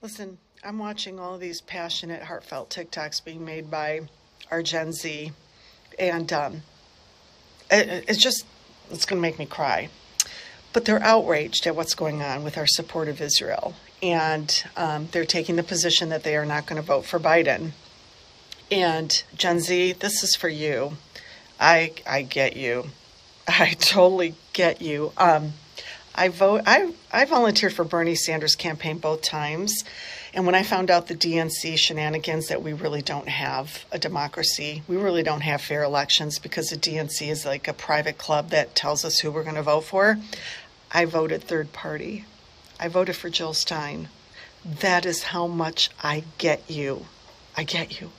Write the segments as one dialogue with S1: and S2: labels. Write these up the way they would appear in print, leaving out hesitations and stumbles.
S1: Listen, I'm watching all of these passionate, heartfelt TikToks being made by our Gen Z, and it's going to make me cry. But they're outraged at what's going on with our support of Israel, and they're taking the position that they are not going to vote for Biden. And Gen Z, this is for you. I get you. I totally get you. I volunteered for Bernie Sanders' campaign both times. And when I found out the DNC shenanigans, that we really don't have a democracy, we really don't have fair elections because the DNC is like a private club that tells us who we're going to vote for, I voted third party. I voted for Jill Stein. That is how much I get you. I get you.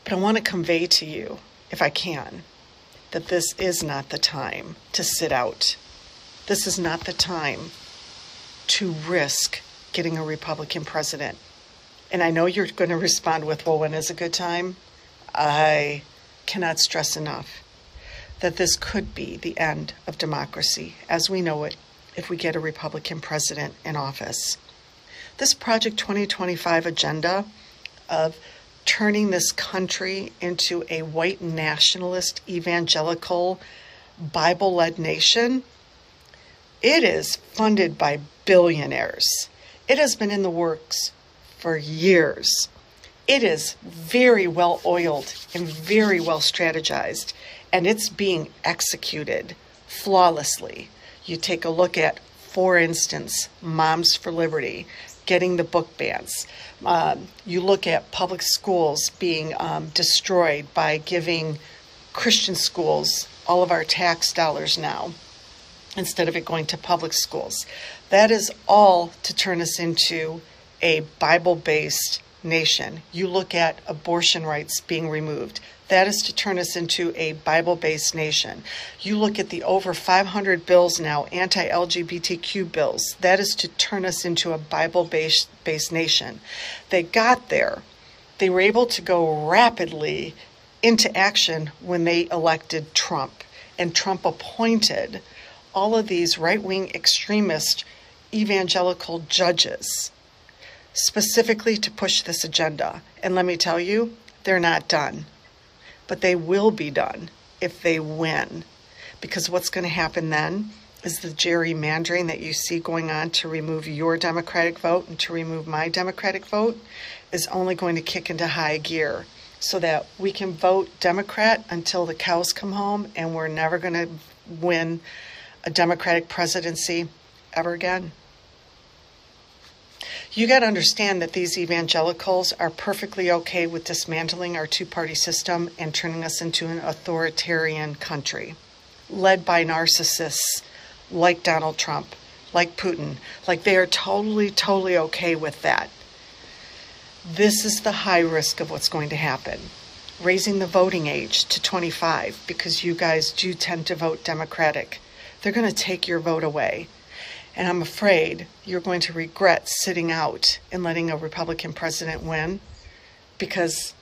S1: But I want to convey to you, if I can, that this is not the time to sit out. This is not the time to risk getting a Republican president. And I know you're going to respond with, well, when is a good time? I cannot stress enough that this could be the end of democracy as we know it if we get a Republican president in office. This Project 2025 agenda of turning this country into a white nationalist, evangelical, Bible-led nation, it is funded by billionaires. It has been in the works for years. It is very well oiled and very well strategized, and it's being executed flawlessly. You take a look at, for instance, Moms for Liberty, getting the book bans. You look at public schools being destroyed by giving Christian schools all of our tax dollars now, instead of it going to public schools. That is all to turn us into a Bible-based nation. You look at abortion rights being removed. That is to turn us into a Bible-based nation. You look at the over 500 bills now, anti-LGBTQ bills. That is to turn us into a Bible-based nation. They got there. They were able to go rapidly into action when they elected Trump. And Trump appointed all of these right-wing extremist evangelical judges specifically to push this agenda. And let me tell you, they're not done. But they will be done if they win. Because what's going to happen then is the gerrymandering that you see going on to remove your Democratic vote and to remove my Democratic vote is only going to kick into high gear so that we can vote Democrat until the cows come home, and we're never going to win a Democratic presidency ever again. You got to understand that these evangelicals are perfectly okay with dismantling our two-party system and turning us into an authoritarian country led by narcissists like Donald Trump, like Putin. Like, they are totally okay with that. This is the high risk of what's going to happen. Raising the voting age to 25 because you guys do tend to vote Democratic. They're going to take your vote away. And I'm afraid you're going to regret sitting out and letting a Republican president win, because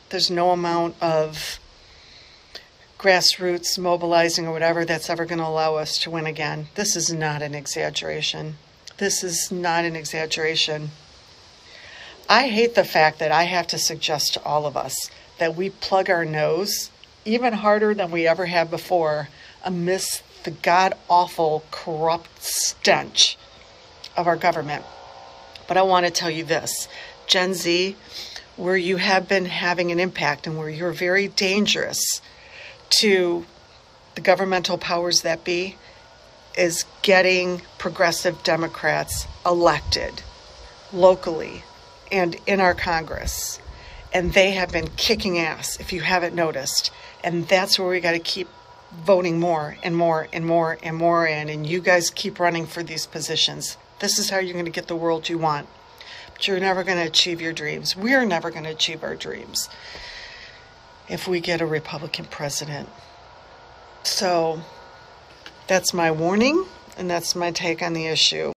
S1: there's no amount of grassroots mobilizing or whatever that's ever going to allow us to win again. This is not an exaggeration. This is not an exaggeration. I hate the fact that I have to suggest to all of us that we plug our nose even harder than we ever have before amidst the god-awful, corrupt stench of our government. But I want to tell you this, Gen Z, where you have been having an impact and where you're very dangerous to the governmental powers that be, is getting progressive Democrats elected locally and in our Congress. And they have been kicking ass, if you haven't noticed. And that's where we got to keep voting more and more and more and more in, and you guys keep running for these positions. This is how you're going to get the world you want. But you're never going to achieve your dreams. We're never going to achieve our dreams if we get a Republican president. So that's my warning, and that's my take on the issue.